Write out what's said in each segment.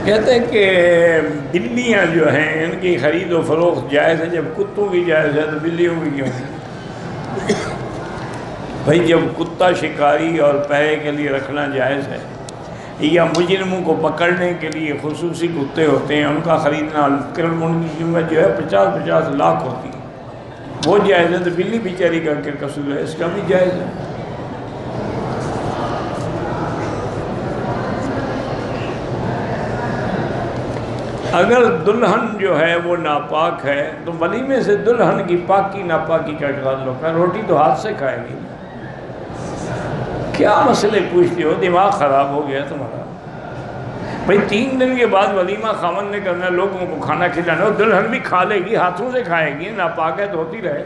کہتے ہیں کہ بلیاں جو ہیں ان کی خرید و فروخت جائز ہے، جب کتوں کی جائز ہے تو بلیوں کی کیوں نہیں؟ بھائی جب کتا شکاری اور پہرے کے لیے رکھنا جائز ہے، یا مجرموں کو پکڑنے کے لیے خصوصی کتے ہوتے ہیں ان کا خریدنا، ان کی قیمت جو ہے 50 لاکھ ہوتی ہے، وہ جائز ہے، تو بلی بیچاری کا کیا قصور ہے؟ اس کا بھی جائز ہے۔ اگر دلہن جو ہے وہ ناپاک ہے تو ولیمے سے دلہن کی پاکی ناپاکی کا تعلق ہے؟ روٹی تو ہاتھ سے کھائے گی، کیا مسئلے پوچھتے ہو؟ دماغ خراب ہو گیا تمہارا۔ بھئی 3 دن کے بعد ولیمہ خامن نے کرنا ہے، لوگوں کو کھانا کھلانا، اور دلہن بھی کھا لے گی، ہاتھوں سے کھائے گی، ناپاک ہے تو ہوتی رہے۔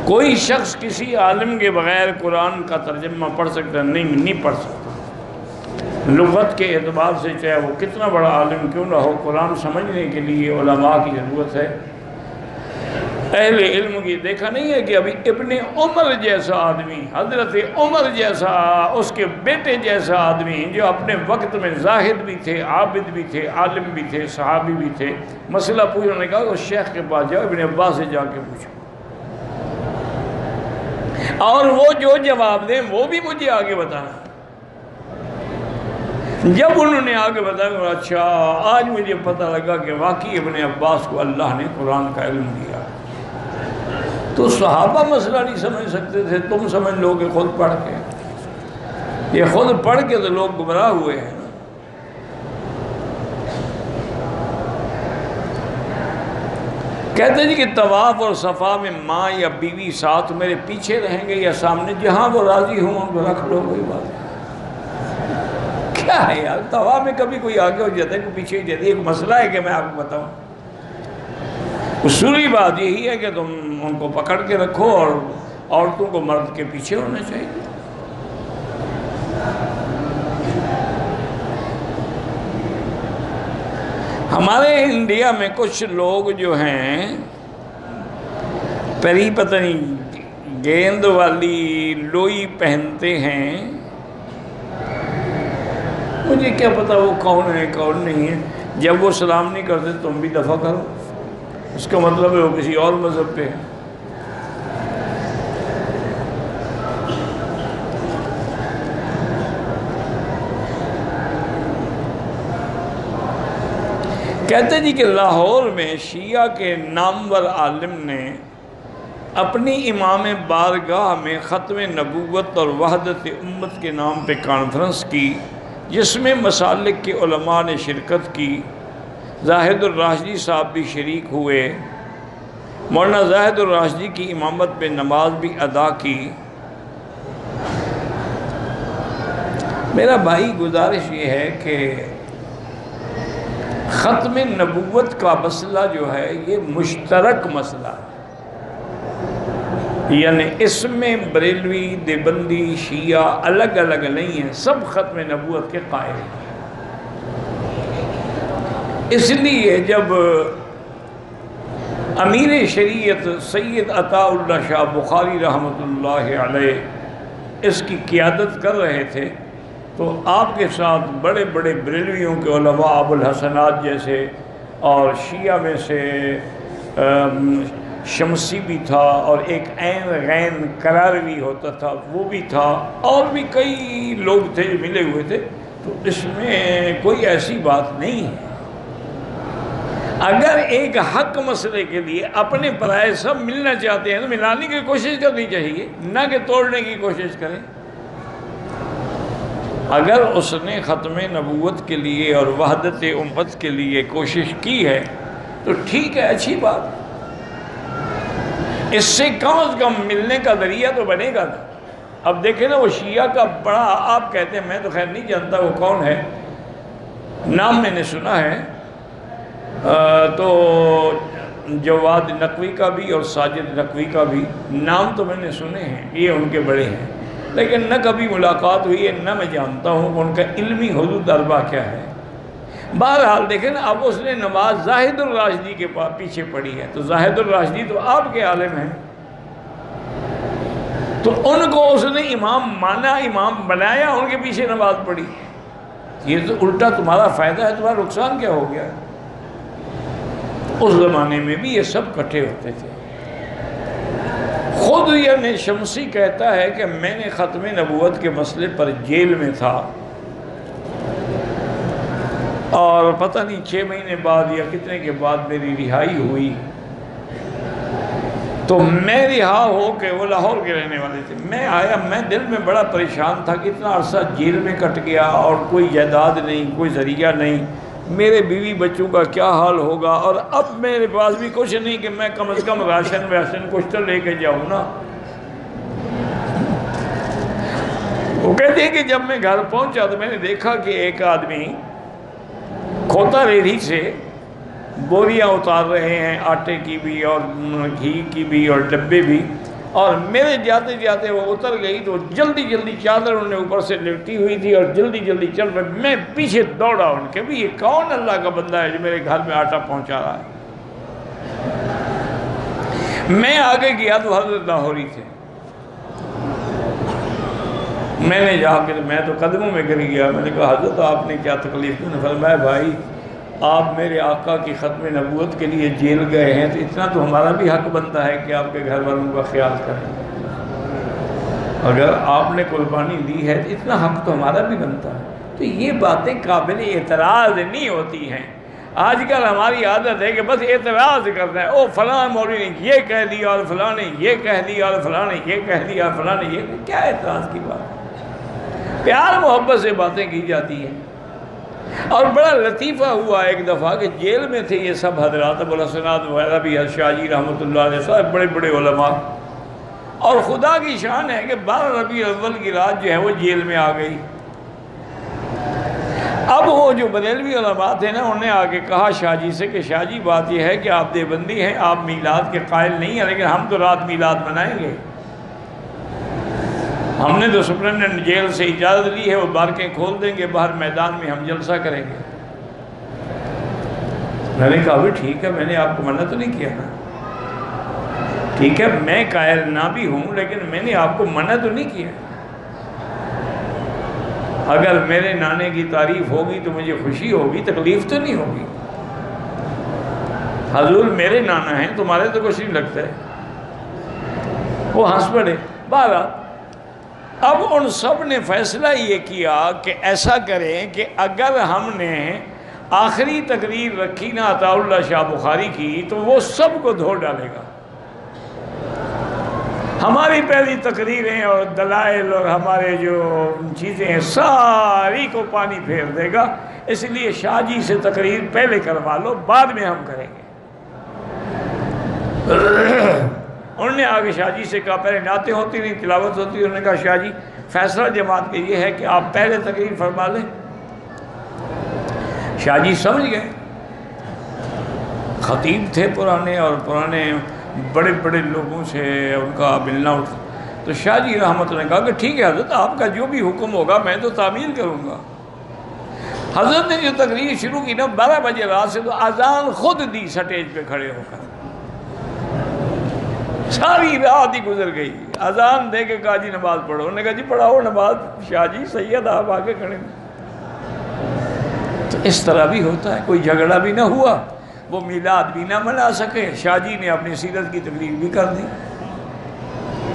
کوئی شخص کسی عالم کے بغیر قرآن کا ترجمہ پڑھ سکتا؟ نہیں پڑھ سکتا۔ لغت کے اعتبار سے چاہے وہ کتنا بڑا عالم کیوں نہ ہو، قرآن سمجھنے کے لیے علماء کی ضرورت ہے، اہل علم کی۔ دیکھا نہیں ہے کہ ابھی ابن عمر جیسا آدمی، حضرت عمر جیسا، اس کے بیٹے جیسا آدمی، جو اپنے وقت میں زاہد بھی تھے، عابد بھی تھے، عالم بھی تھے، صحابی بھی تھے، مسئلہ پوچھنے نے کہا اس شیخ کے پاس جاؤ، ابن عباس سے جا کے پوچھو، اور وہ جو جواب دیں وہ بھی مجھے آگے بتانا۔ جب انہوں نے آگے بتایا، اچھا آج مجھے پتہ لگا کہ واقعی ابن عباس کو اللہ نے قرآن کا علم دیا۔ تو صحابہ مسئلہ نہیں سمجھ سکتے تھے، تم سمجھ لو کہ خود پڑھ کے، یہ خود پڑھ کے تو لوگ گمراہ ہوئے ہیں۔ کہتے جی کہ طواف اور صفا میں ماں یا بیوی ساتھ میرے پیچھے رہیں گے یا سامنے؟ جہاں وہ راضی ہوں ان کو رکھ لو، کوئی بات نہیں۔ کیا ہے یار، طواف میں کبھی کوئی آگے ہو جاتا ہے، کوئی پیچھے ہو جاتا ہے، ایک مسئلہ ہے کہ میں آپ کو بتاؤں۔ اصولی بات یہی ہے کہ تم ان کو پکڑ کے رکھو، اور عورتوں کو مرد کے پیچھے ہونا چاہیے۔ ہمارے انڈیا میں کچھ لوگ جو ہیں پری پتہ نہیں گیند والی لوئی پہنتے ہیں، مجھے کیا پتا وہ کون ہے کون نہیں ہے۔ جب وہ سلام نہیں کرتے تم بھی دفع کرو، اس کا مطلب ہے وہ کسی اور مذہب پہ ہے۔ کہتے جی کہ لاہور میں شیعہ کے نامور عالم نے اپنی امام بارگاہ میں ختم نبوت اور وحدت امت کے نام پہ کانفرنس کی، جس میں مسالک کے علماء نے شرکت کی۔ زاہد الراشدی صاحب بھی شریک ہوئے، مولانا زاہد الراشدی کی امامت پہ نماز بھی ادا کی۔ میرا بھائی گزارش یہ ہے کہ ختم نبوت کا مسئلہ جو ہے یہ مشترک مسئلہ ہے، یعنی اس میں بریلوی، دیوبندی، شیعہ الگ الگ نہیں ہیں، سب ختم نبوت کے قائل ہیں۔ اس لیے جب امیر شریعت سید عطا اللہ شاہ بخاری رحمۃ اللہ علیہ اس کی قیادت کر رہے تھے تو آپ کے ساتھ بڑے بڑے بریلویوں کے علماء، ابو الحسنات جیسے، اور شیعہ میں سے شمسی بھی تھا، اور ایک عین غین قراروی ہوتا تھا وہ بھی تھا، اور بھی کئی لوگ تھے جو ملے ہوئے تھے۔ تو اس میں کوئی ایسی بات نہیں ہے۔ اگر ایک حق مسئلے کے لیے اپنے پرائے سب ملنا چاہتے ہیں تو ملانے کی کوشش کرنی چاہیے، نہ کہ توڑنے کی کوشش کریں۔ اگر اس نے ختم نبوت کے لیے اور وحدت امت کے لیے کوشش کی ہے تو ٹھیک ہے، اچھی بات، اس سے کم از کم ملنے کا ذریعہ تو بنے گا نا۔ اب دیکھیں نا، وہ شیعہ کا بڑا، آپ کہتے ہیں، میں تو خیر نہیں جانتا وہ کون ہے، نام میں نے سنا ہے، تو جواد نقوی کا بھی اور ساجد نقوی کا بھی نام تو میں نے سنے ہیں، یہ ان کے بڑے ہیں، لیکن نہ کبھی ملاقات ہوئی ہے، نہ میں جانتا ہوں ان کا علمی حدود اربع کیا ہے۔ بہرحال دیکھیں نا، اب اس نے نماز زاہد الراشدی کے پیچھے پڑھی ہے، تو زاہد الراشدی تو آپ کے عالم ہیں، تو ان کو اس نے امام مانا، امام بنایا، ان کے پیچھے نماز پڑھی. یہ تو الٹا تمہارا فائدہ ہے، تمہارا نقصان کیا ہو گیا؟ اس زمانے میں بھی یہ سب کٹھے ہوتے تھے. خود یہ شمسی کہتا ہے کہ میں نے ختم نبوت کے مسئلے پر جیل میں تھا، اور پتہ نہیں 6 مہینے بعد یا کتنے کے بعد میری رہائی ہوئی. تو میں رہا ہو کے، وہ لاہور کے رہنے والے تھے، میں آیا، میں دل میں بڑا پریشان تھا کہ اتنا عرصہ جیل میں کٹ گیا اور کوئی جائیداد نہیں، کوئی ذریعہ نہیں، میرے بیوی بچوں کا کیا حال ہوگا، اور اب میرے پاس بھی کچھ نہیں کہ میں کم از کم راشن واشن کچھ تو لے کے جاؤں نا. وہ کہتے ہیں کہ جب میں گھر پہنچا تو میں نے دیکھا کہ ایک آدمی کھوتا ریڑھی سے بوریاں اتار رہے ہیں، آٹے کی بھی اور گھی کی بھی اور ڈبے بھی، اور میرے جاتے جاتے وہ اتر گئی تو جلدی جلدی چادر انہوں نے اوپر سے لپٹی ہوئی تھی اور جلدی جلدی چل رہے. میں پیچھے دوڑا ان کے، بھی یہ کون اللہ کا بندہ ہے جو میرے گھر میں آٹا پہنچا رہا ہے. میں آگے گیا تو حضرت لاہوری تھے. میں نے جا کے، میں تو قدموں میں گر گیا. میں نے کہا حضرت آپ نے کیا تکلیف دی؟ فرمایا بھائی آپ میرے آقا کی ختم نبوت کے لیے جیل گئے ہیں تو اتنا تو ہمارا بھی حق بنتا ہے کہ آپ کے گھر والوں کا خیال کریں. اگر آپ نے قربانی دی ہے تو اتنا حق تو ہمارا بھی بنتا ہے. تو یہ باتیں قابل اعتراض نہیں ہوتی ہیں. آج کل ہماری عادت ہے کہ بس اعتراض کرنا ہے، او فلاں مولوی نے یہ کہہ دیا اور فلاں نے یہ کہہ دیا اور فلاں نے یہ کہہ دیا اور فلاں نے یہ. کیا اعتراض کی بات ہے؟ پیار محبت سے باتیں کی جاتی ہیں. اور بڑا لطیفہ ہوا ایک دفعہ کہ جیل میں تھے یہ سب حضرات، ابو الحسنات وغیرہ بھی، شاہ جی رحمۃ اللہ علیہ، سب بڑے بڑے علماء. اور خدا کی شان ہے کہ 12 ربیع الاول کی رات جو ہے وہ جیل میں آ گئی. اب وہ جو بریلوی علماء تھے نا، انہوں نے آ کے کہا شاہ جی سے کہ شاہ جی بات یہ ہے کہ آپ دیوبندی ہیں، آپ میلاد کے قائل نہیں ہیں، لیکن ہم تو رات میلاد منائیں گے. ہم نے تو سپرنٹینڈنٹ جیل سے اجازت لی ہے، وہ بارکیں کھول دیں گے، باہر میدان میں ہم جلسہ کریں گے. میں نے کہا بھی ٹھیک ہے، میں نے آپ کو منع تو نہیں کیا نا. ٹھیک ہے میں قائل نہ بھی ہوں لیکن میں نے آپ کو منع تو نہیں کیا. اگر میرے نانے کی تعریف ہوگی تو مجھے خوشی ہوگی، تکلیف تو نہیں ہوگی. حضور میرے نانا ہیں، تمہارے تو کچھ نہیں لگتا ہے. وہ ہنس پڑے. بہرحال اب ان سب نے فیصلہ یہ کیا کہ ایسا کریں کہ اگر ہم نے آخری تقریر رکھی نا عطا اللہ شاہ بخاری کی تو وہ سب کو دھو ڈالے گا. ہماری پہلی تقریریں اور دلائل اور ہمارے جو چیزیں ہیں ساری کو پانی پھیر دے گا. اس لیے شاہ جی سے تقریر پہلے کروا لو، بعد میں ہم کریں گے. انہوں نے آگے شاہ جی سے کہا، پہلے نعتیں ہوتی نہیں، تلاوت ہوتی. انہوں نے کہا شاہ جی فیصلہ جماعت کے یہ ہے کہ آپ پہلے تقریر فرما لیں. شاہ جی سمجھ گئے، خطیب تھے پرانے اور پرانے بڑے بڑے لوگوں سے ان کا ملنا اٹھا. تو شاہ جی رحمت اللہ نے کہا کہ ٹھیک ہے حضرت، آپ کا جو بھی حکم ہوگا میں تو تعمیل کروں گا. حضرت نے جو تقریر شروع کی نا 12 بجے رات سے، تو اذان خود دی سٹیج پہ کھڑے ہو کر. ساری رات ہی گزر گئی. اذان دے کے کہا جی نماز پڑھو. انہوں نے کہا جی پڑھاؤ نماز. شاہ جی سید آپ آگے کھڑے. تو اس طرح بھی ہوتا ہے، کوئی جھگڑا بھی نہ ہوا، وہ میلاد بھی نہ منا سکے، شاہ جی نے اپنی سیرت کی تقریر بھی کر دی.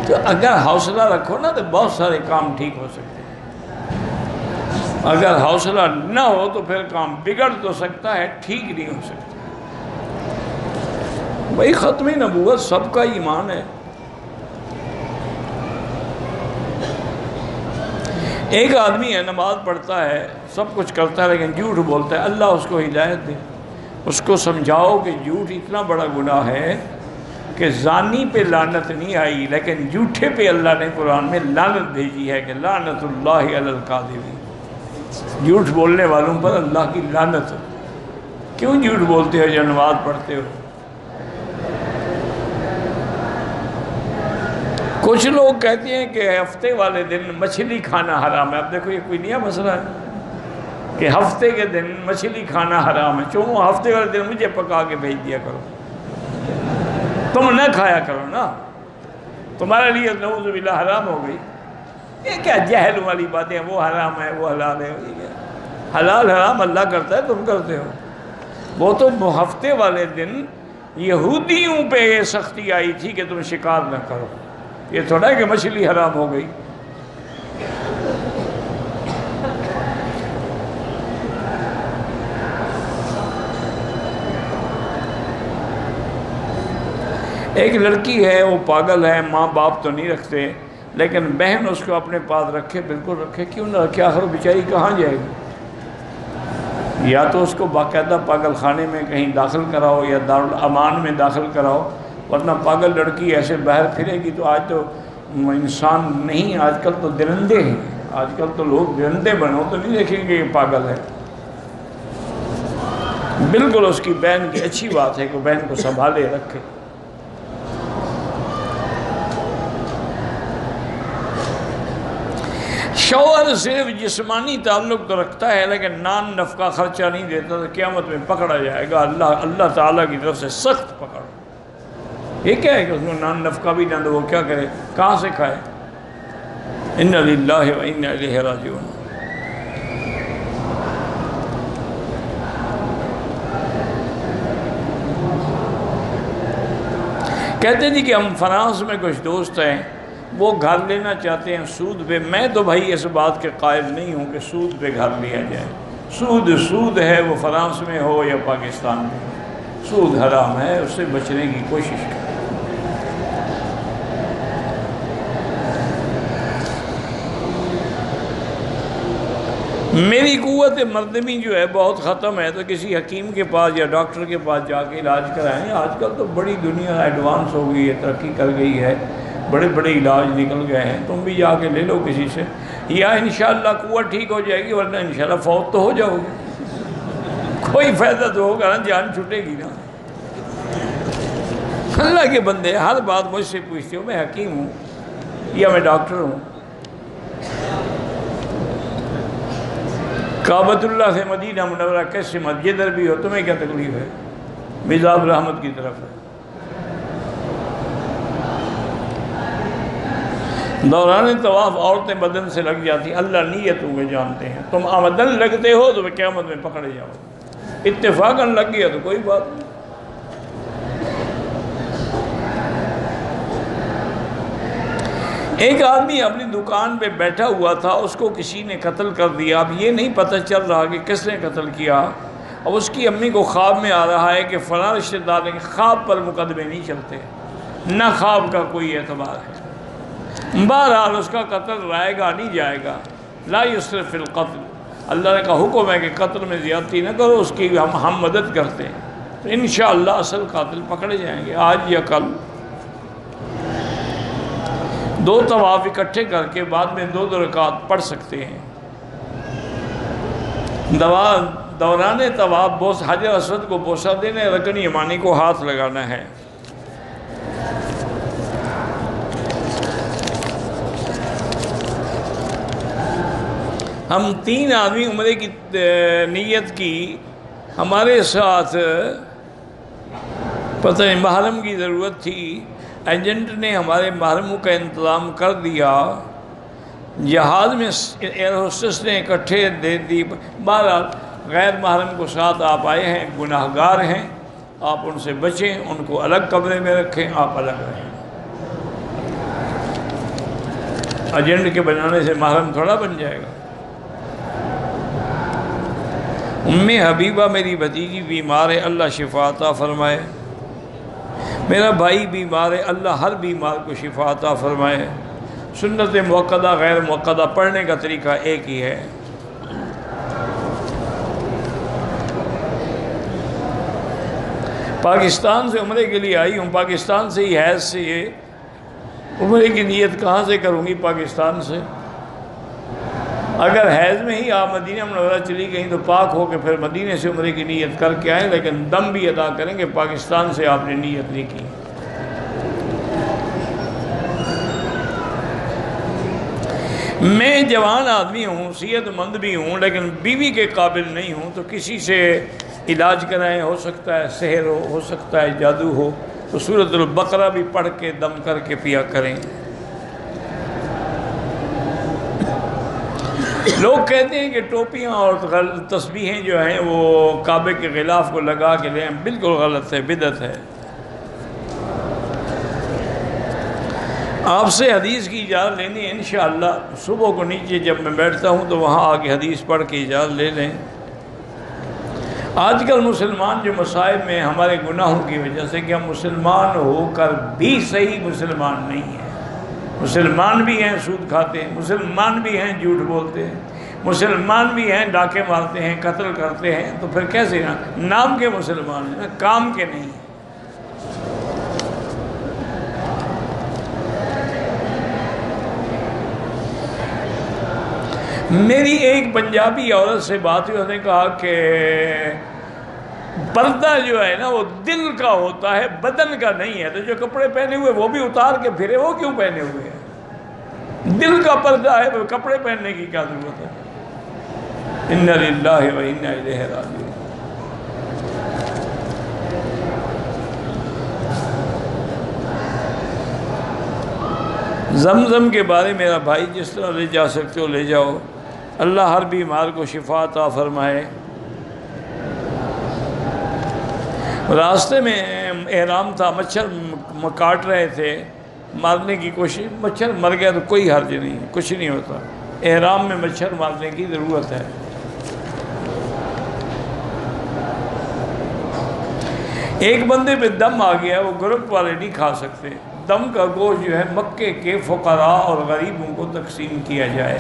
تو اگر حوصلہ رکھو نا تو بہت سارے کام ٹھیک ہو سکتے ہیں. اگر حوصلہ نہ ہو تو پھر کام بگڑ تو سکتا ہے، ٹھیک نہیں ہو سکتا. بھائی ختم نبوت سب کا ایمان ہے. ایک آدمی ہے نماز پڑھتا ہے، سب کچھ کرتا ہے، لیکن جھوٹ بولتا ہے. اللہ اس کو ہدایت دے. اس کو سمجھاؤ کہ جھوٹ اتنا بڑا گناہ ہے کہ زانی پہ لعنت نہیں آئی، لیکن جھوٹے پہ اللہ نے قرآن میں لعنت بھیجی ہے کہ لعنت اللہ علی الکاذبین. جھوٹ بولنے والوں پر اللہ کی لعنت. کیوں جھوٹ بولتے ہو جو نماز پڑھتے ہو؟ کچھ لوگ کہتے ہیں کہ ہفتے والے دن مچھلی کھانا حرام ہے. اب دیکھو یہ کوئی نیا مسئلہ ہے کہ ہفتے کے دن مچھلی کھانا حرام ہے. چون ہفتے والے دن مجھے پکا کے بھیج دیا کرو، تم نہ کھایا کرو نا. تمہارے لیے نعوذ باللہ حرام ہو گئی. یہ کیا جہل والی باتیں، وہ حرام ہے وہ حلال ہے. حلال حرام اللہ کرتا ہے، تم کرتے ہو. وہ تو ہفتے والے دن یہودیوں پہ یہ سختی آئی تھی کہ تم شکار نہ کرو. یہ تھوڑا ہے کہ مچھلی حرام ہو گئی. ایک لڑکی ہے، وہ پاگل ہے، ماں باپ تو نہیں رکھتے، لیکن بہن اس کو اپنے پاس رکھے، بالکل رکھے، کیوں نہ رکھے؟ آخر بیچاری کہاں جائے گی؟ یا تو اس کو باقاعدہ پاگل خانے میں کہیں داخل کراؤ یا دارالامان میں داخل کراؤ، ورنہ پاگل لڑکی ایسے باہر پھرے گی تو آج تو انسان نہیں، آج کل تو درندے ہیں. آج کل تو لوگ درندے بنو تو نہیں دیکھیں گے یہ پاگل ہے. بالکل اس کی بہن کی اچھی بات ہے کہ بہن کو سنبھالے رکھے. شوہر صرف جسمانی تعلق تو رکھتا ہے لیکن نان نفقہ خرچہ نہیں دیتا تو قیامت میں پکڑا جائے گا اللہ تعالیٰ کی طرف سے سخت پکڑ. یہ کیا ہے کہ اس کو نان نفقہ بھی نہ دو، وہ کیا کرے؟ کہاں سے کھائے؟ انا للہ و انا الیہ راجعون. کہتے تھے کہ ہم فرانس میں کچھ دوست ہیں، وہ گھر لینا چاہتے ہیں سود پہ. میں تو بھائی اس بات کے قائل نہیں ہوں کہ سود پہ گھر لیا جائے. سود ہے، وہ فرانس میں ہو یا پاکستان میں. سود حرام ہے، اس سے بچنے کی کوشش کریں. میری قوت مردمی جو ہے بہت ختم ہے، تو کسی حکیم کے پاس یا ڈاکٹر کے پاس جا کے علاج کرائیں. آج کل تو بڑی دنیا ایڈوانس ہو گئی ہے، ترقی کر گئی ہے، بڑے بڑے علاج نکل گئے ہیں. تم بھی جا کے لے لو کسی سے، یا انشاءاللہ قوت ٹھیک ہو جائے گی، ورنہ انشاءاللہ فوت تو ہو جاؤ گے. کوئی فائدہ تو ہوگا نا، جان چھوٹے گی نا. اللہ کے بندے ہر بات مجھ سے پوچھتے ہو، میں حکیم ہوں یا میں ڈاکٹر ہوں. کعبۃ اللہ سے مدینہ منورہ کیسے جدھر بھی ہو، تمہیں کیا تکلیف ہے؟ مزاب رحمت کی طرف ہے. دوران طواف عورتیں بدن سے لگ جاتی، اللہ نیتوں میں جانتے ہیں. تم آمدن لگتے ہو تو قیامت میں پکڑے جاؤ. اتفاقاً لگ گیا تو کوئی بات نہیں. ایک آدمی اپنی دکان پہ بیٹھا ہوا تھا، اس کو کسی نے قتل کر دیا. اب یہ نہیں پتہ چل رہا کہ کس نے قتل کیا. اب اس کی امی کو خواب میں آ رہا ہے کہ فلاں رشتہ دار نے، خواب پر مقدمے نہیں چلتے، نہ خواب کا کوئی اعتبار ہے. بہرحال اس کا قتل رائے گا نہیں جائے گا. لا یسرف فی القتل، اللہ کا حکم ہے کہ قتل میں زیادتی نہ کرو، اس کی ہم مدد کرتے ہیں. تو انشاءاللہ اصل قاتل پکڑے جائیں گے آج یا کل. 2 طواف اکٹھے کر کے بعد میں 2 رکعت پڑھ سکتے ہیں. دوران طواف حجر اسود کو بوسہ دینا، رکن یمانی کو ہاتھ لگانا ہے. ہم 3 آدمی عمرے کی نیت کی، ہمارے ساتھ پتہ نہیں محرم کی ضرورت تھی. ایجنٹ نے ہمارے محرموں کا انتظام کر دیا. جہاز میں ایئر ہوسٹس نے اکٹھے دے دی. بہرحال غیر محرم کو ساتھ آپ آئے ہیں، گناہ گار ہیں، آپ ان سے بچیں، ان کو الگ کمرے میں رکھیں، آپ الگ رہیں. ایجنٹ کے بنانے سے محرم تھوڑا بن جائے گا. حبیبہ میری بھتیجی بیمار ہے، اللہ شفا عطا فرمائے. میرا بھائی بیمار ہے، اللہ ہر بیمار کو شفا عطا فرمائے. سنت موقدہ غیر موقدہ پڑھنے کا طریقہ ایک ہی ہے. پاکستان سے عمرے کے لیے آئی ہوں، پاکستان سے ہی حیض سے یہ عمرے کی نیت کہاں سے کروں گی؟ پاکستان سے. اگر حیض میں ہی آپ مدینہ منورہ چلی گئیں تو پاک ہو کے پھر مدینے سے عمرے کی نیت کر کے آئیں، لیکن دم بھی ادا کریں گے پاکستان سے آپ نے نیت نہیں کی. میں جوان آدمی ہوں، صحت مند بھی ہوں، لیکن بیوی کے قابل نہیں ہوں، تو کسی سے علاج کرائیں. ہو سکتا ہے سحر ہو سکتا ہے جادو ہو. تو سورۃ البقرہ بھی پڑھ کے دم کر کے پیا کریں۔ لوگ کہتے ہیں کہ ٹوپیاں اور تسبیحیں جو ہیں وہ کعبے کے غلاف کو لگا کے لیں، بالکل غلط ہے، بدعت ہے۔ آپ سے حدیث کی اجازت لینی ہے انشاءاللہ، صبح کو نیچے جب میں بیٹھتا ہوں تو وہاں آگے حدیث پڑھ کے اجازت لے لیں۔ آج کل مسلمان جو مصائب میں ہمارے گناہوں کی وجہ سے کہ ہم مسلمان ہو کر بھی صحیح مسلمان نہیں ہیں، مسلمان بھی ہیں سود کھاتے ہیں، مسلمان بھی ہیں جھوٹ بولتے ہیں، مسلمان بھی ہیں ڈاکے مارتے ہیں، قتل کرتے ہیں، تو پھر کیسے نام کے مسلمان ہیں، کام کے نہیں ہیں۔ میری ایک پنجابی عورت سے بات ہوئی، اس نے کہا کہ پردہ جو ہے نا وہ دل کا ہوتا ہے، بدن کا نہیں ہے، تو جو کپڑے پہنے ہوئے وہ بھی اتار کے پھرے، وہ کیوں پہنے ہوئے ہیں؟ دل کا پردہ ہے، کپڑے پہننے کی کیا ضرورت ہے؟ انا للہ و انا الیہ راجعون۔ زمزم کے بارے میرا بھائی جس طرح لے جا سکتے ہو لے جاؤ، اللہ ہر بیمار کو شفا عطا فرمائے۔ راستے میں احرام تھا، مچھر کاٹ رہے تھے، مارنے کی کوشش، مچھر مر گیا تو کوئی حرج نہیں، کچھ نہیں ہوتا، احرام میں مچھر مارنے کی ضرورت ہے۔ ایک بندے پہ دم آ گیا، وہ گروپ والے نہیں کھا سکتے، دم کا گوشت جو ہے مکے کے فقراء اور غریبوں کو تقسیم کیا جائے۔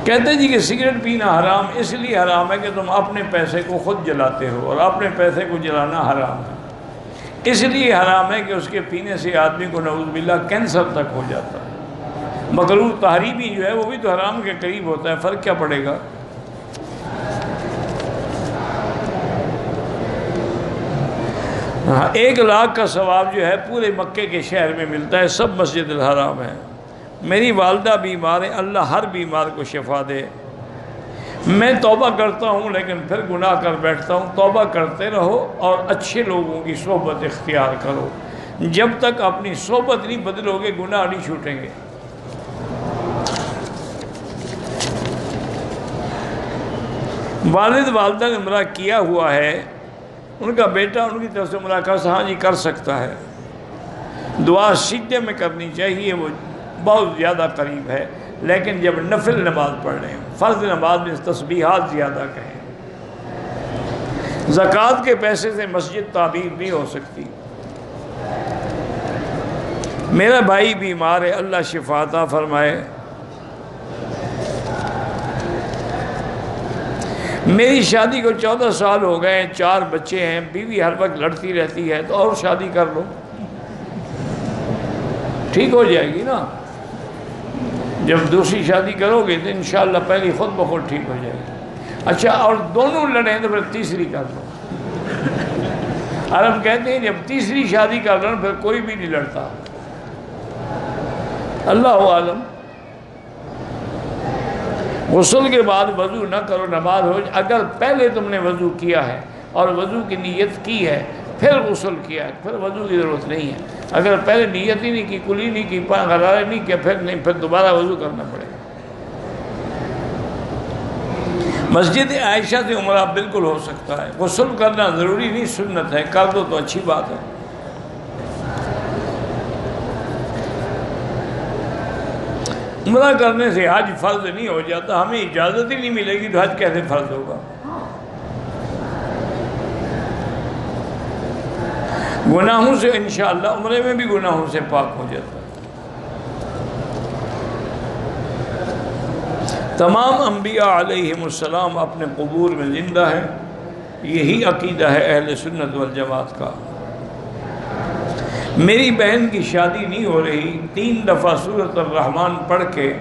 کہتے جی کہ سگریٹ پینا حرام اس لیے حرام ہے کہ تم اپنے پیسے کو خود جلاتے ہو، اور اپنے پیسے کو جلانا حرام ہے۔ اس لیے حرام ہے کہ اس کے پینے سے آدمی کو نعوذ باللہ کینسر تک ہو جاتا ہے۔ مکروہ تحریمی جو ہے وہ بھی تو حرام کے قریب ہوتا ہے، فرق کیا پڑے گا؟ ہاں، 1,00,000 کا ثواب جو ہے پورے مکے کے شہر میں ملتا ہے، سب مسجد الحرام ہے۔ میری والدہ بیمار ہے، اللہ ہر بیمار کو شفا دے۔ میں توبہ کرتا ہوں لیکن پھر گناہ کر بیٹھتا ہوں۔ توبہ کرتے رہو اور اچھے لوگوں کی صحبت اختیار کرو، جب تک اپنی صحبت نہیں بدلو گے گناہ نہیں چھوٹیں گے۔ والد والدہ نے عمرہ کیا ہوا ہے، ان کا بیٹا ان کی طرف سے عمرہ ہاں جی کر سکتا ہے، دعا سجدے میں کرنی چاہیے، وہ بہت زیادہ قریب ہے، لیکن جب نفل نماز پڑھ رہے ہیں، فرض نماز میں تسبیحات زیادہ کہیں۔ زکوٰۃ کے پیسے سے مسجد تعمیر نہیں ہو سکتی۔ میرا بھائی بیمار ہے، اللہ شفا عطا فرمائے۔ میری شادی کو 14 سال ہو گئے، 4 بچے ہیں، بیوی ہر وقت لڑتی رہتی ہے، تو اور شادی کر لو، ٹھیک ہو جائے گی نا۔ جب دوسری شادی کرو گے تو انشاءاللہ پہلی خود بخود ٹھیک ہو جائے گی۔ اچھا، اور دونوں لڑیں تو پھر تیسری کر لو۔ عرب کہتے ہیں جب تیسری شادی کر لو پھر کوئی بھی نہیں لڑتا۔ اللہ عالم۔ غسل کے بعد وضو نہ کرو، نماز ہو جائے۔ اگر پہلے تم نے وضو کیا ہے اور وضو کی نیت کی ہے پھر غسل کیا ہے، پھر وضو کی ضرورت نہیں ہے۔ اگر پہلے نیت ہی نہیں کی، کلی نہیں کی، غرارے نہیں کیا، پھر دوبارہ وضو کرنا پڑے گا۔ مسجد عائشہ سے عمرہ بالکل ہو سکتا ہے، غسل کرنا ضروری نہیں، سنت ہے، کر دو تو اچھی بات ہے۔ عمرہ کرنے سے حج فرض نہیں ہو جاتا، ہمیں اجازت ہی نہیں ملے گی تو حج کیسے فرض ہوگا؟ گناہوں سے انشاءاللہ عمرے میں بھی گناہوں سے پاک ہو جاتا ہے۔ تمام انبیاء علیہم السلام اپنے قبور میں زندہ ہیں، یہی عقیدہ ہے اہل سنت والجماعت کا۔ میری بہن کی شادی نہیں ہو رہی، 3 دفعہ سورۃ الرحمن پڑھ کے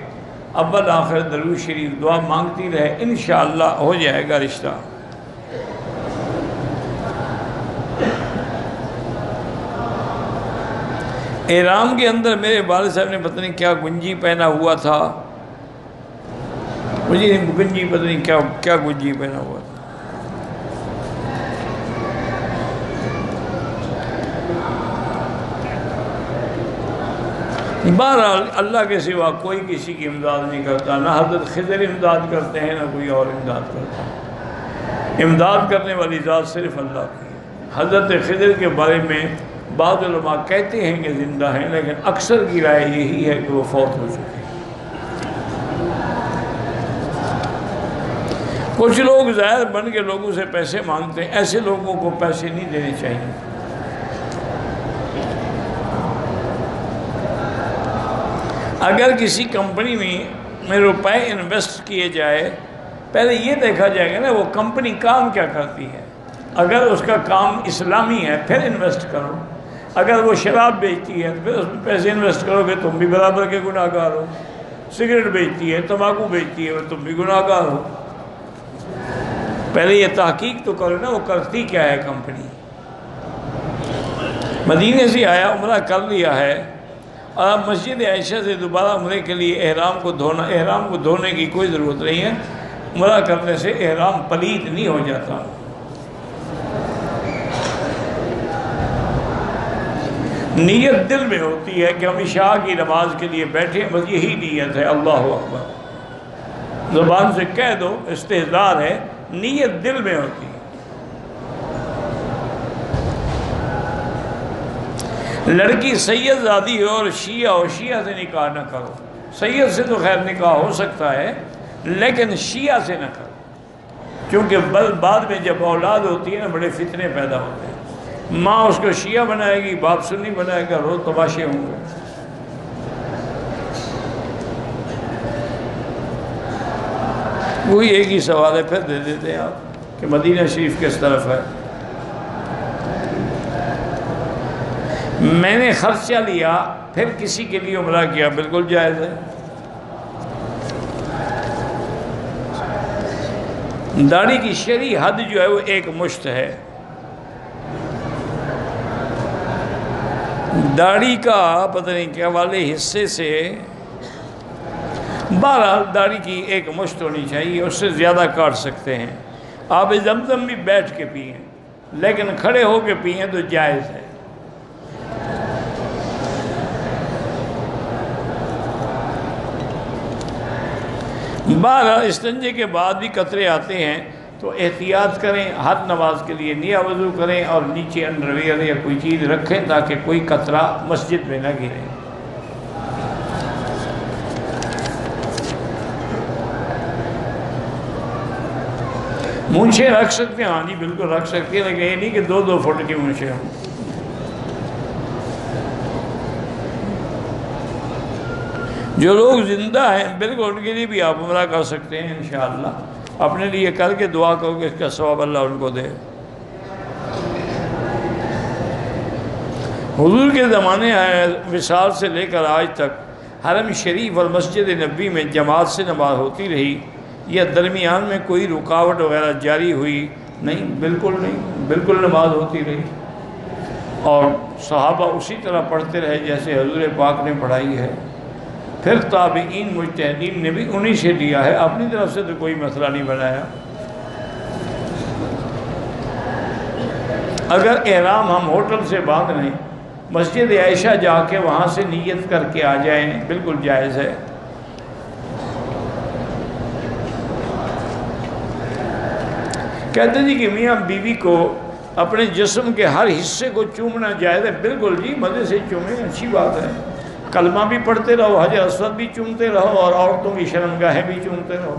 اول آخر درود شریف دعا مانگتی رہے، انشاءاللہ ہو جائے گا رشتہ۔ احرام کے اندر میرے والد صاحب نے پتہ نہیں کیا گنجی پہنا ہوا تھا، مجھے گنجی پتہ نہیں کیا گنجی پہنا ہوا تھا، بہرحال اللہ کے سوا کوئی کسی کی امداد نہیں کرتا، نہ حضرت خضر امداد کرتے ہیں نہ کوئی اور امداد کرتا ہے۔ امداد کرنے والی ذات صرف اللہ کی ہے۔ حضرت خضر کے بارے میں بعض علماء کہتے ہیں کہ زندہ ہیں، لیکن اکثر کی رائے یہی ہے کہ وہ فوت ہو چکے ہیں۔ کچھ لوگ ظاہر بن کے لوگوں سے پیسے مانگتے ہیں، ایسے لوگوں کو پیسے نہیں دینے چاہیے۔ اگر کسی کمپنی میں روپے انویسٹ کیے جائے، پہلے یہ دیکھا جائے گا نا وہ کمپنی کام کیا کرتی ہے۔ اگر اس کا کام اسلامی ہے پھر انویسٹ کرو، اگر وہ شراب بیچتی ہے تو پھر اس میں پیسے انویسٹ کرو گے، تم بھی برابر کے گناہ گار ہو۔ سگریٹ بیچتی ہے، تمباکو بیچتی ہے، تم بھی گناہ گار ہو۔ پہلے یہ تحقیق تو کرو نا وہ کرتی کیا ہے کمپنی۔ مدینے سے آیا، عمرہ کر لیا ہے، اور اب مسجد عائشہ سے دوبارہ عمرے کے لیے احرام کو دھونے کی کوئی ضرورت نہیں ہے۔ عمرہ کرنے سے احرام پلید نہیں ہو جاتا۔ نیت دل میں ہوتی ہے کہ ہم عشاء کی نماز کے لیے بیٹھے، بس یہی نیت ہے، اللہ اکبر۔ زبان سے کہہ دو استحضار ہے، نیت دل میں ہوتی ہے۔ لڑکی سید زادی ہو اور شیعہ سے نکاح نہ کرو۔ سید سے تو خیر نکاح ہو سکتا ہے، لیکن شیعہ سے نہ کرو، کیونکہ بعد میں جب اولاد ہوتی ہے نا بڑے فتنے پیدا ہوتے ہیں۔ ماں اس کو شیعہ بنائے گی، باپ سنی بنائے گا، روز تماشے ہوں گے۔ وہی ایک ہی سوال ہے، پھر دے دیتے ہیں آپ کہ مدینہ شریف کس طرف ہے۔ میں نے خرچہ لیا پھر کسی کے لیے عمرہ کیا، بالکل جائز ہے۔ داڑھی کی شرعی حد جو ہے وہ 1 مشت ہے۔ داڑھی کا پتہ نہیں کیا والے حصے سے، بہرحال داڑھی کی 1 مشت ہونی چاہیے، اس سے زیادہ کاٹ سکتے ہیں۔ آب زمزم بھی بیٹھ کے پئیں، لیکن کھڑے ہو کے پئیں تو جائز ہے۔ بہرحال استنجے کے بعد بھی قطرے آتے ہیں تو احتیاط کریں، ہر نماز کے لیے نیا وضو کریں اور نیچے انڈر ویئر یا کوئی چیز رکھیں تاکہ کوئی قطرہ مسجد میں نہ گرے۔ مونچھیں رکھ سکتے ہیں، ہاں جی بالکل رکھ سکتے ہیں، لیکن یہ نہیں کہ 2 فٹ کی مونچھیں ہوں۔ جو لوگ زندہ ہیں بالکل ان کے لیے بھی آپ عمرہ کر سکتے ہیں انشاءاللہ، اپنے لیے کر کے دعا کرو کہ اس کا ثواب اللہ ان کو دے۔ حضور کے زمانے وصال سے لے کر آج تک حرم شریف اور مسجد نبی میں جماعت سے نماز ہوتی رہی، یا درمیان میں کوئی رکاوٹ وغیرہ جاری ہوئی؟ نہیں، بالکل نہیں، بالکل نماز ہوتی رہی، اور صحابہ اسی طرح پڑھتے رہے جیسے حضور پاک نے پڑھائی ہے۔ پھر تابعین مجتہدین نے بھی انہی سے لیا ہے، اپنی طرف سے تو کوئی مسئلہ نہیں بنایا۔ اگر احرام ہم ہوٹل سے باندھ لیں، مسجد عائشہ جا کے وہاں سے نیت کر کے آ جائیں، بالکل جائز ہے۔ کہتے جی کہ میاں بیوی کو اپنے جسم کے ہر حصے کو چومنا جائز ہے، بالکل جی مزے سے چومیں، اچھی بات ہے۔ کلمہ بھی پڑھتے رہو، حجر اسود بھی چومتے رہو، اور عورتوں کی شرمگاہیں بھی چومتے رہو۔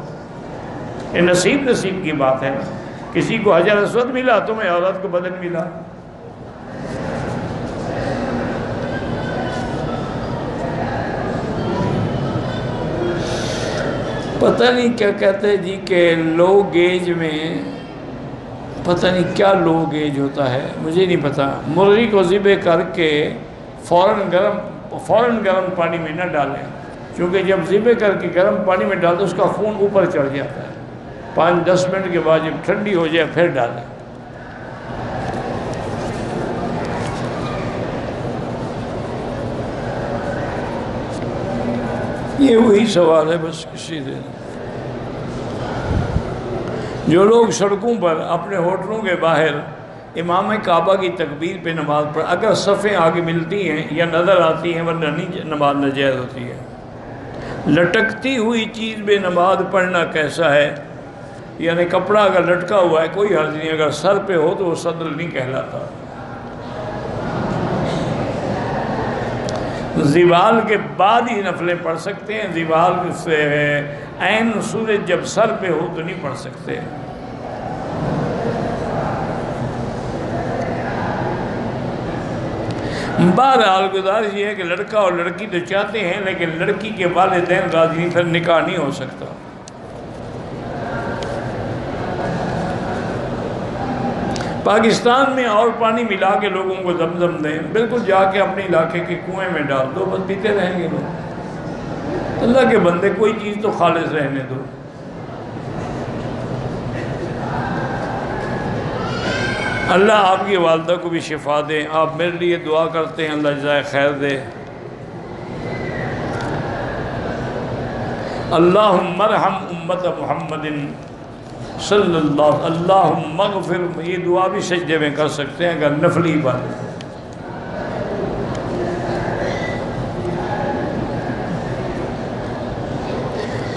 یہ نصیب کی بات ہے، کسی کو حجر اسود ملا، تمہیں عورت کو بدن ملا۔ پتہ نہیں کیا کہتے جی کہ لو گیج میں، پتہ نہیں کیا لو گیج ہوتا ہے، مجھے نہیں پتہ۔ مرغی کو ذبح کر کے فوراً گرم پانی میں نہ ڈالیں، کیونکہ جب ذبح کر کے گرم پانی میں ڈالتے اس کا خون اوپر چڑھ جاتا ہے۔ 5-10 منٹ کے بعد جب ٹھنڈی ہو جائے پھر ڈالیں۔ یہ وہی سوال ہے بس، کسی سے۔ جو لوگ سڑکوں پر اپنے ہوٹلوں کے باہر امام کعبہ کی تکبیر پہ نماز پڑھ، اگر صفیں آگے ملتی ہیں یا نظر آتی ہیں ورنہ نہیں نماز ناجائز ہوتی ہے۔ لٹکتی ہوئی چیز پہ نماز پڑھنا کیسا ہے؟ یعنی کپڑا اگر لٹکا ہوا ہے کوئی حرج نہیں، اگر سر پہ ہو تو وہ صدر نہیں کہلاتا۔ زوال کے بعد ہی نفلیں پڑھ سکتے ہیں، زوال سے عین سورج جب سر پہ ہو تو نہیں پڑھ سکتے۔ بہرحال گزارش یہ ہے کہ لڑکا اور لڑکی تو چاہتے ہیں لیکن لڑکی کے والدین راضی نہیں، پھر نکاح نہیں ہو سکتا۔ پاکستان میں اور پانی ملا کے لوگوں کو زمزم دیں، بالکل جا کے اپنے علاقے کے کنویں میں ڈال دو، بس پیتے رہیں گے لوگ۔ اللہ کے بندے کوئی چیز تو خالص رہنے دو۔ اللہ آپ کی والدہ کو بھی شفا دے، آپ میرے لیے دعا کرتے ہیں، اللہ جزائے خیر دے۔ اللہم ارحم امت محمد صلی اللہ، اللہم اغفر، یہ دعا بھی سجدے میں کر سکتے ہیں اگر نفلی عبادت۔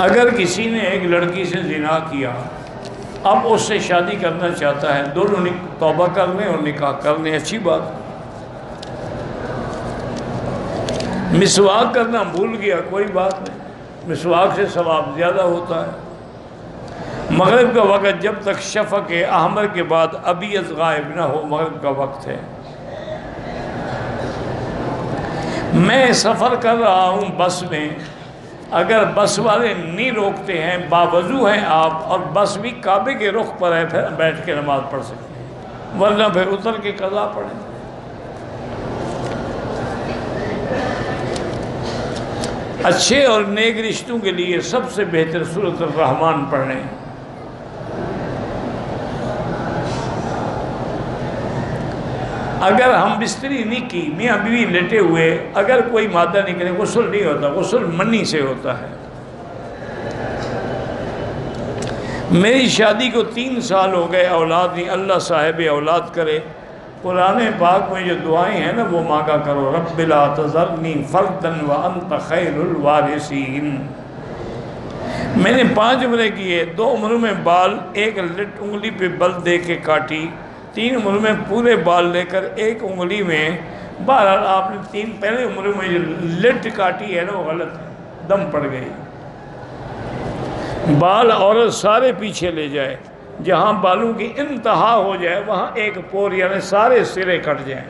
اگر کسی نے ایک لڑکی سے زنا کیا، اب اس سے شادی کرنا چاہتا ہے، دونوں توبہ کر لیں اور نکاح کر لیں، اچھی بات۔ مسواک کرنا بھول گیا، کوئی بات نہیں، مسواک سے ثواب زیادہ ہوتا ہے۔ مغرب کا وقت جب تک شفق احمر کے بعد ابیض غائب نہ ہو، مغرب کا وقت ہے۔ میں سفر کر رہا ہوں بس میں، اگر بس والے نہیں روکتے ہیں، باوضو ہیں آپ اور بس بھی کعبے کے رخ پر ہے، پھر بیٹھ کے نماز پڑھ سکتے ہیں، ورنہ پھر اتر کے قضا پڑھیں۔ اچھے اور نیک رشتوں کے لیے سب سے بہتر سورۃ الرحمن پڑھیں۔ اگر ہم بستری نہیں کی، میاں بیوی لیٹے ہوئے، اگر کوئی مادہ نکلے، غسل نہیں ہوتا، غسل منی سے ہوتا ہے۔ میری شادی کو 3 سال ہو گئے، اولاد نہیں، اللہ صاحب اولاد کرے۔ قرآن پاک میں جو دعائیں ہیں نا وہ مانگا کرو، رب لا تذرنی فردا وانت خیر الوارثین۔ میں نے 5 عمرے کیے، 2 عمروں میں بال ایک لٹ انگلی پہ بل دے کے کاٹی، 3 عمروں میں پورے بال لے کر ایک انگلی میں۔ بہرحال آپ نے 3 پہلے عمروں میں جو لٹ کاٹی ہے نا وہ غلط ہے، دم پڑ گئی۔ بال عورت سارے پیچھے لے جائے، جہاں بالوں کی انتہا ہو جائے وہاں ایک پور یعنی سارے سرے کٹ جائیں۔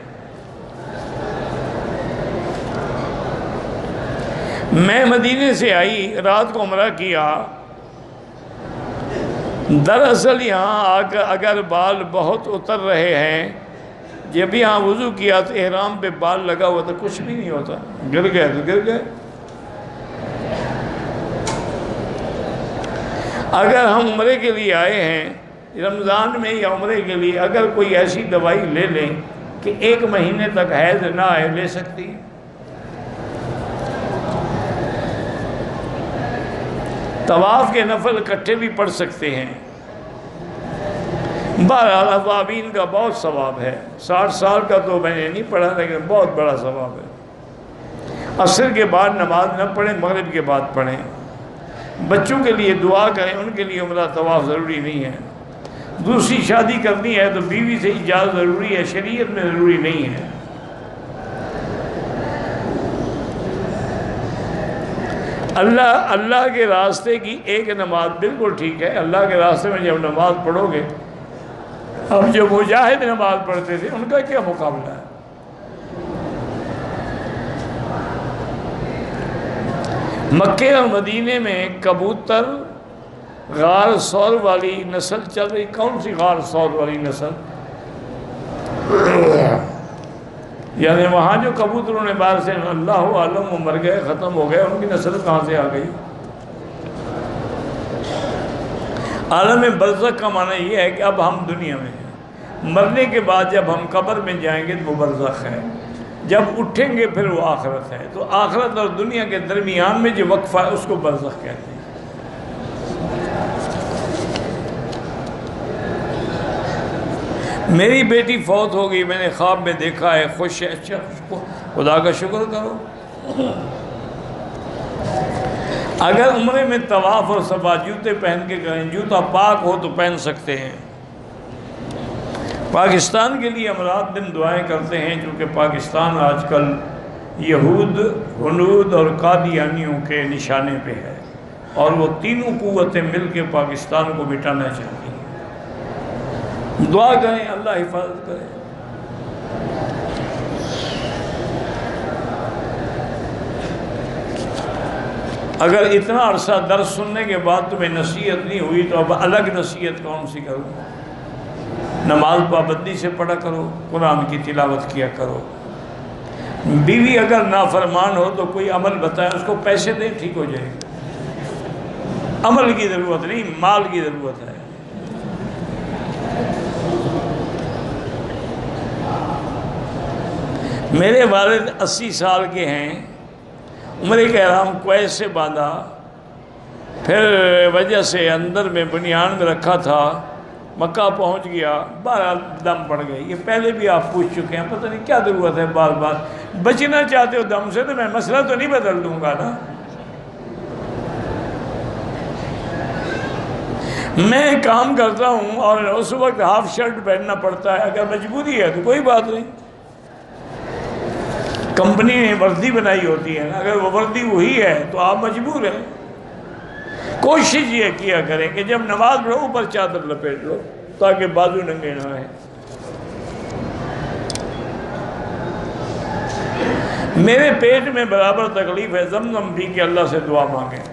میں مدینے سے آئی، رات کو عمرہ کیا، دراصل یہاں آ کر اگر بال بہت اتر رہے ہیں، جب یہاں وضو کیا تو احرام پہ بال لگا ہوا تو کچھ بھی نہیں ہوتا، گر گئے تو گر گئے۔ اگر ہم عمرے کے لیے آئے ہیں رمضان میں یا عمرے کے لیے، اگر کوئی ایسی دوائی لے لیں کہ 1 مہینے تک حیض نہ آئے، لے سکتی ہے۔ طواف کے نفل اکٹھے بھی پڑھ سکتے ہیں۔ بہرحال اوابین کا بہت ثواب ہے، 60 سال کا تو میں نے نہیں پڑھا لیکن بہت بڑا ثواب ہے۔ عصر کے بعد نماز نہ پڑھیں، مغرب کے بعد پڑھیں۔ بچوں کے لیے دعا کریں، ان کے لیے عمرہ طواف ضروری نہیں ہے۔ دوسری شادی کرنی ہے تو بیوی سے اجازت ضروری ہے، شریعت میں ضروری نہیں ہے۔ اللہ کے راستے کی ایک نماز بالکل ٹھیک ہے، اللہ کے راستے میں جب نماز پڑھو گے، اب جو مجاہد نماز پڑھتے تھے ان کا کیا مقابلہ ہے؟ مکے اور مدینے میں کبوتر غار سور والی نسل چل رہی، کون سی غار سور والی نسل؟ یعنی وہاں جو کبوتروں نے باہر سے اللہ عالم وہ مر گئے، ختم ہو گئے، ان کی نسل کہاں سے آ گئی؟ عالم برزخ کا معنی یہ ہے کہ اب ہم دنیا میں ہیں، مرنے کے بعد جب ہم قبر میں جائیں گے تو وہ برزخ ہے، جب اٹھیں گے پھر وہ آخرت ہے۔ تو آخرت اور دنیا کے درمیان میں جو وقفہ ہے اس کو برزخ کہتے ہیں۔ میری بیٹی فوت ہو گئی، میں نے خواب میں دیکھا ہے، خوش ہے، اچھا خدا کا شکر کرو۔ اگر عمرے میں طواف اور صفا جوتے پہن کے کریں، جوتا پاک ہو تو پہن سکتے ہیں۔ پاکستان کے لیے ہم رات دن دعائیں کرتے ہیں، کیونکہ پاکستان آج کل یہود، ہنود اور قادیانیوں کے نشانے پہ ہے، اور وہ تینوں قوتیں مل کے پاکستان کو مٹانا چاہتی ہیں۔ دعا کریں اللہ حفاظت کرے۔ اگر اتنا عرصہ درس سننے کے بعد تمہیں نصیحت نہیں ہوئی تو اب الگ نصیحت کون سی کروں؟ نماز پابندی سے پڑھا کرو، قرآن کی تلاوت کیا کرو۔ بیوی اگر نافرمان ہو تو کوئی عمل بتائے، اس کو پیسے دیں، ٹھیک ہو جائے گا۔ عمل کی ضرورت نہیں، مال کی ضرورت ہے۔ میرے والد 80 سال کے ہیں، عمرے کا احرام کویت سے باندھا، پھر وجہ سے اندر میں بنیان میں رکھا تھا، مکہ پہنچ گیا، بہرحال دم پڑ گئے۔ یہ پہلے بھی آپ پوچھ چکے ہیں، پتہ نہیں کیا ضرورت ہے بار بار۔ بچنا چاہتے ہو دم سے تو میں مسئلہ تو نہیں بدل دوں گا نا۔ میں کام کرتا ہوں اور اس وقت ہاف شرٹ پہننا پڑتا ہے، اگر مجبوری ہے تو کوئی بات نہیں۔ کمپنی نے وردی بنائی ہوتی ہے نا، اگر وہ وردی وہی ہے تو آپ مجبور ہیں۔ کوشش یہ کیا کریں کہ جب نماز پڑھو اوپر چادر لپیٹ لو تاکہ بازو ننگے نہ رہیں۔ میرے پیٹ میں برابر تکلیف ہے، زمزم پی کے اللہ سے دعا مانگیں۔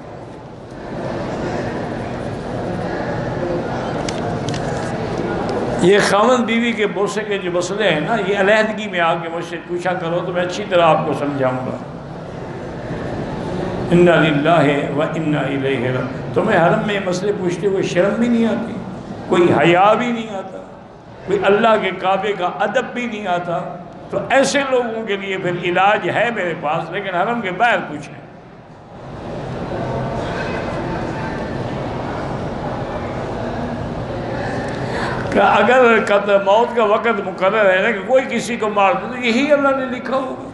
یہ خاوند بیوی کے بوسے کے جو مسئلے ہیں نا، یہ علیحدگی میں آ کے مجھ سے پوچھا کرو تو میں اچھی طرح آپ کو سمجھاؤں گا۔ انا للہ و انا الیہ راجعون۔ تمہیں حرم میں مسئلے پوچھتے ہوئے شرم بھی نہیں آتی، کوئی حیا بھی نہیں آتا، کوئی اللہ کے کعبے کا ادب بھی نہیں آتا، تو ایسے لوگوں کے لیے پھر علاج ہے میرے پاس، لیکن حرم کے باہر پوچھیں۔ کہ اگر موت کا وقت مقرر ہے نا کہ کوئی کسی کو مار دے تو یہی اللہ نے لکھا ہوگا۔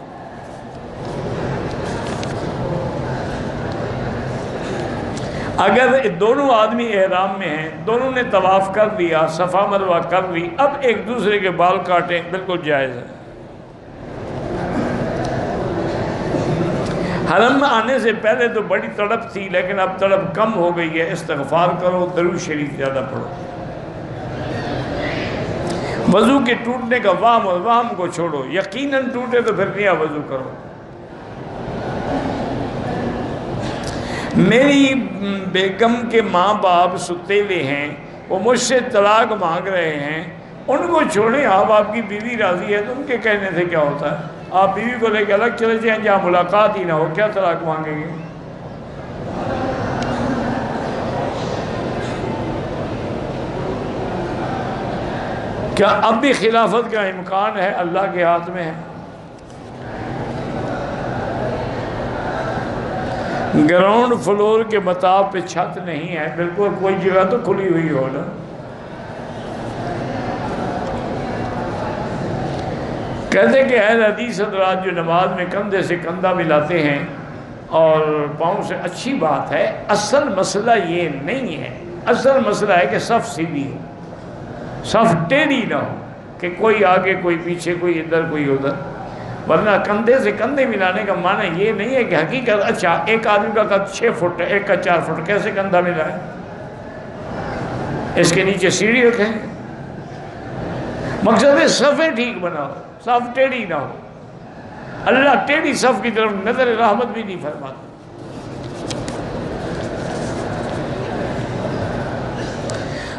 اگر دونوں آدمی احرام میں ہیں، دونوں نے طواف کر لیا، صفا مروہ کر لی، اب ایک دوسرے کے بال کاٹیں، بالکل جائز ہے۔ حرم میں آنے سے پہلے تو بڑی تڑپ تھی، لیکن اب تڑپ کم ہو گئی ہے۔ استغفار کرو، درود شریف زیادہ پڑھو۔ وضو کے ٹوٹنے کا وہم کو چھوڑو، یقیناً ٹوٹے تو پھر نیا وضو کرو۔ میری بیگم کے ماں باپ ستیلے ہیں، وہ مجھ سے طلاق مانگ رہے ہیں، ان کو چھوڑیں۔ آپ کی بیوی راضی ہے تو ان کے کہنے سے کیا ہوتا ہے؟ آپ بیوی کو لے کے الگ چلے جائیں جہاں ملاقات ہی نہ ہو، کیا طلاق مانگیں گے؟ کیا اب بھی خلافت کا امکان ہے؟ اللہ کے ہاتھ میں ہے۔ گراؤنڈ فلور کے مطاب پہ چھت نہیں ہے، بالکل کوئی جگہ تو کھلی ہوئی ہو نا۔ کہتے کہ اہل حدیث حضرات جو نماز میں کندھے سے کندھا ملاتے ہیں اور پاؤں سے، اچھی بات ہے، اصل مسئلہ یہ نہیں ہے۔ اصل مسئلہ ہے کہ صف سیدھی ہو، صف ٹیڑھی نہ ہو کہ کوئی آگے کوئی پیچھے، کوئی ادھر کوئی ادھر، ورنہ کندھے سے کندھے ملانے کا معنی یہ نہیں ہے کہ حقیقت اچھا ایک آدمی کا قد 6 فٹ ہے، ایک کا 4 فٹ، کیسے کندھا ملائے؟ اس کے نیچے سیڑھی رکھیں۔ مقصد ہے صفیں ٹھیک بناؤ، صف ٹیڑھی نہ ہو۔ اللہ ٹیڑھی صف کی طرف نظر رحمت بھی نہیں فرماتا۔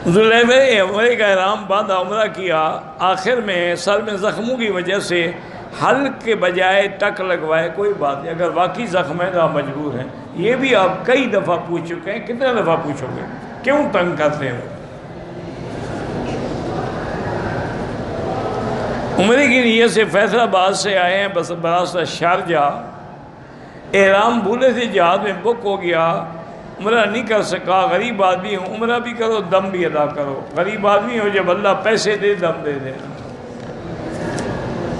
ذوالحلیفہ عمرے کا احرام باندھا، عمرہ کیا، آخر میں سر میں زخموں کی وجہ سے حلق کے بجائے ٹک لگوائے، کوئی بات نہیں، اگر واقعی زخم ہے تو آپ مجبور ہیں۔ یہ بھی آپ کئی دفعہ پوچھ چکے ہیں، کتنے دفعہ پوچھو گے؟ کیوں تنگ کرتے ہیں؟ عمرے کی نیت سے فیصل آباد سے آئے ہیں، براستہ شارجہ، احرام بھولے سے جہاز میں بک ہو گیا، عمرہ نہیں کر سکا، غریب آدمی ہوں، عمرہ بھی کرو دم بھی ادا کرو. غریب آدمی ہو جب اللہ پیسے دے دم دے دے.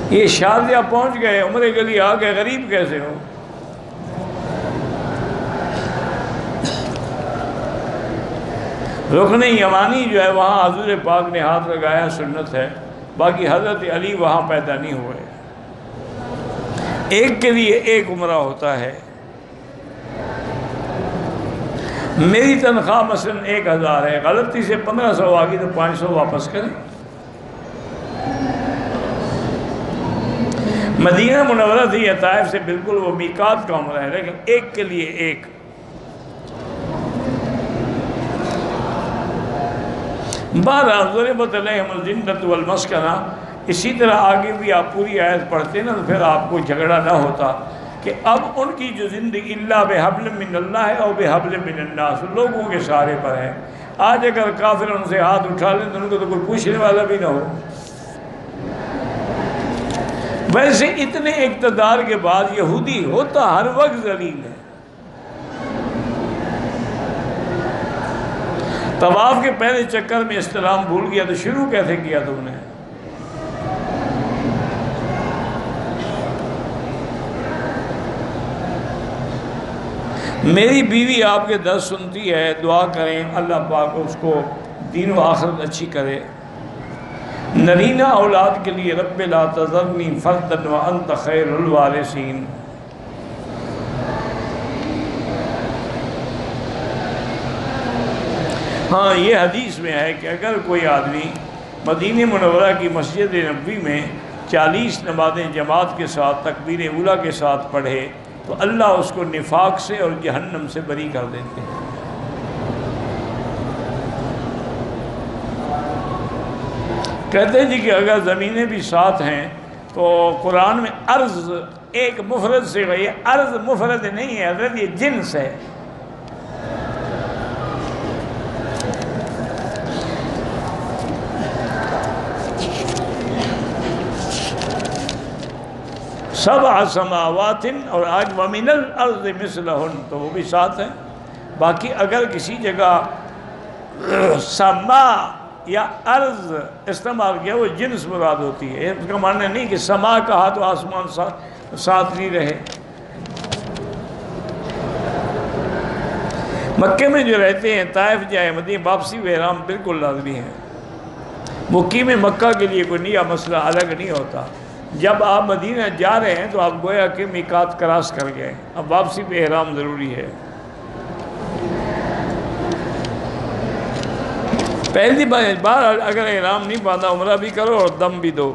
یہ شارجہ پہنچ گئے، عمرے کے لیے آ گئے، غریب کیسے ہو؟ رکن یمانی جو ہے وہاں حضور پاک نے ہاتھ لگایا، سنت ہے. باقی حضرت علی وہاں پیدا نہیں ہوئے. ایک کے لیے ایک عمرہ ہوتا ہے. میری تنخواہ مثلاً 1000 ہے، غلطی سے 1500 آ گئی تو 500 واپس کریں. مدینہ منورہ تھی یا طائف سے بالکل وہ میقات کا عمرہ ہے، لیکن ایک کے لیے ایک. بہرحال ضربت علیہم الذلۃ والمسکنہ. اسی طرح آگے بھی آپ پوری آیت پڑھتے نا تو پھر آپ کو جھگڑا نہ ہوتا کہ اب ان کی جو زندگی اللہ بحبل من اللہ ہے اور بحبل من الناس، لوگوں کے سہارے پر ہے. آج اگر کافر ان سے ہاتھ اٹھا لیں تو ان کو تو کوئی پوچھنے والا بھی نہ ہو. ویسے اتنے اقتدار کے بعد یہودی ہوتا ہر وقت ذلیل ہے. طواف کے پہلے چکر میں استلام بھول گیا تو شروع کیسے کیا تم نے؟ میری بیوی آپ کے درس سنتی ہے، دعا کریں اللہ پاک اس کو دین و آخرت اچھی کرے. نرینہ اولاد کے لیے رب لا تذرنی فردا وانت خیر الوارثین. ہاں یہ حدیث میں ہے کہ اگر کوئی آدمی مدینہ منورہ کی مسجد نبوی میں 40 نمازیں جماعت کے ساتھ تکبیر اولیٰ کے ساتھ پڑھے تو اللہ اس کو نفاق سے اور جہنم سے بری کر دیتے ہیں. کہتے ہیں جی کہ اگر زمینیں بھی ساتھ ہیں تو قرآن میں ارض ایک مفرد سے گئی. ارض مفرد نہیں ہے حضرت، یہ جنس ہے. سبع سماوات اور آج ومن الارض مثلہن تو وہ بھی ساتھ ہیں. باقی اگر کسی جگہ سما یا ارض استعمال کیا وہ جنس مراد ہوتی ہے. اس کا معنی نہیں کہ سما کہا تو آسمان ساتھ نہیں رہے. مکے میں جو رہتے ہیں طائف جائے مدینہ واپسی و احرام بالکل لازمی ہے. مقیم مکہ کے لیے کوئی نیا مسئلہ الگ نہیں ہوتا. جب آپ مدینہ جا رہے ہیں تو آپ گویا کہ میقات کراس کر گئے، اب واپسی پہ احرام ضروری ہے. پہلی بار اگر احرام نہیں باندھا عمرہ بھی کرو اور دم بھی دو.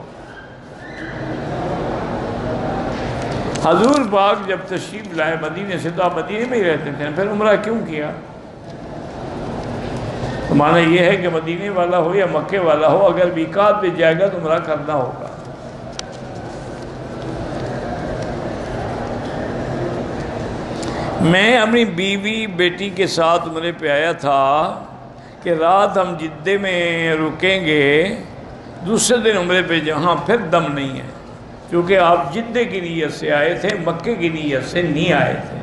حضور پاک جب تشریف لائے مدینہ سے تو آپ مدینہ میں ہی رہتے تھے، پھر عمرہ کیوں کیا؟ تو معنی یہ ہے کہ مدینہ والا ہو یا مکے والا ہو اگر میقات پہ جائے گا تو عمرہ کرنا ہوگا. میں اپنی بیوی بیٹی کے ساتھ عمرے پہ آیا تھا کہ رات ہم جدے میں رکیں گے، دوسرے دن عمرے پہ جہاں پھر دم نہیں ہے کیونکہ آپ جدے کی نیت سے آئے تھے، مکے کی نیت سے نہیں آئے تھے.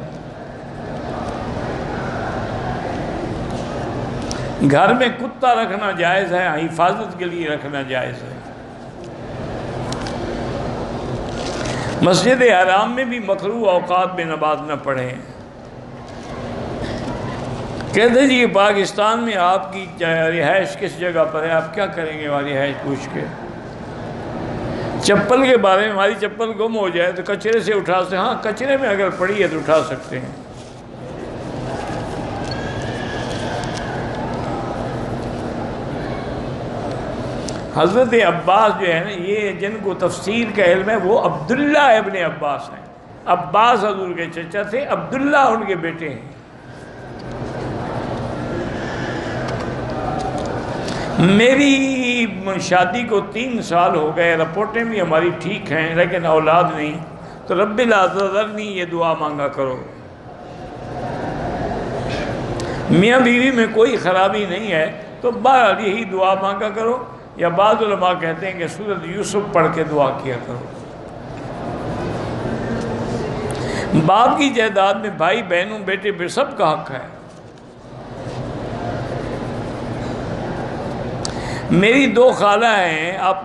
گھر میں کتا رکھنا جائز ہے، حفاظت کے لیے رکھنا جائز ہے. مسجد حرام میں بھی مکروہ اوقات میں نماز نہ پڑھیں. کہتے جی پاکستان میں آپ کی رہائش کس جگہ پر ہے، آپ کیا کریں گے وہاں رہائش پوچھ کے؟ چپل کے بارے میں ہماری چپل گم ہو جائے تو کچرے سے اٹھا سکتے ہیں. ہاں کچرے میں اگر پڑی ہے تو اٹھا سکتے ہیں. حضرت عباس جو ہے نا، یہ جن کو تفسیر کا علم ہے وہ عبداللہ ابن عباس ہیں. عباس حضور کے چچا تھے، عبداللہ ان کے بیٹے ہیں. میری شادی کو 3 سال ہو گئے، رپورٹیں بھی ہماری ٹھیک ہیں لیکن اولاد نہیں. تو رب لا تذرنی یہ دعا مانگا کرو. میاں بیوی میں کوئی خرابی نہیں ہے تو بہرحال یہی دعا مانگا کرو. یا بعض علماء کہتے ہیں کہ سورۃ یوسف پڑھ کے دعا کیا کرو. باپ کی جائیداد میں بھائی بہنوں بیٹے پہ سب کا حق ہے. میری دو خالہ ہیں، آپ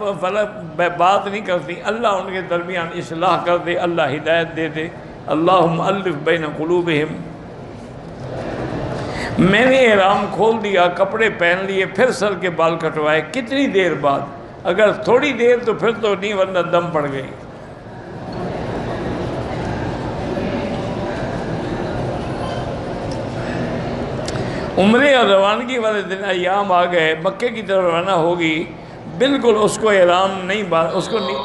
بات نہیں کرتی، اللہ ان کے درمیان اصلاح کر دے، اللہ ہدایت دے دے، اللہم الف بین قلوبہم۔ میں نے احرام کھول دیا، کپڑے پہن لیے، پھر سر کے بال کٹوائے، کتنی دیر بعد؟ اگر تھوڑی دیر تو پھر تو نہیں، ورنہ دم پڑ گئی۔ عمرے اور روانگی والے دن ایام آ گئے، مکے کی طرف روانہ ہوگی، بالکل اس کو احرام نہیں، اس کو نہیں